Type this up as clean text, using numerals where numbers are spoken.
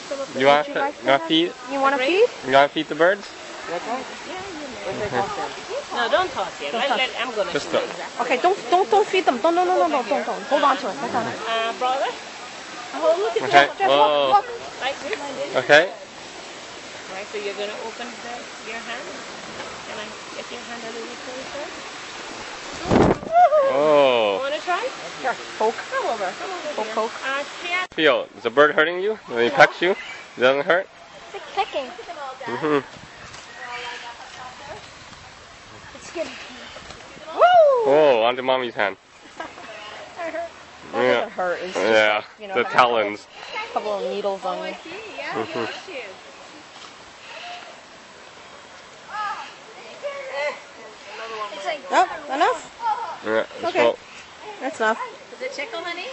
some of the You want to feed? You want to feed? You want to feed the birds? Yeah, you may. No, don't toss it. I'm going to show you exactly. Okay, don't feed them. Don't. Hold on to it. Hold on. Brother? Oh, look at Okay. that. Just Whoa. look. Like this. Okay. Right, so you're going to open your hand. Can I get your hand a little closer? Oh. Want to try? Here, poke. Come over. Poke. Here. Feel, is the bird hurting you? When he pecks you? It doesn't hurt? It's picking. It's getting Woo! Oh, onto mommy's hand. That doesn't hurt. It's just, Yeah, you know, the talons. a couple of needles on you. Yeah, bless you. It's like Oh, enough? Yeah, it's Okay. full. That's enough. Does it tickle, honey?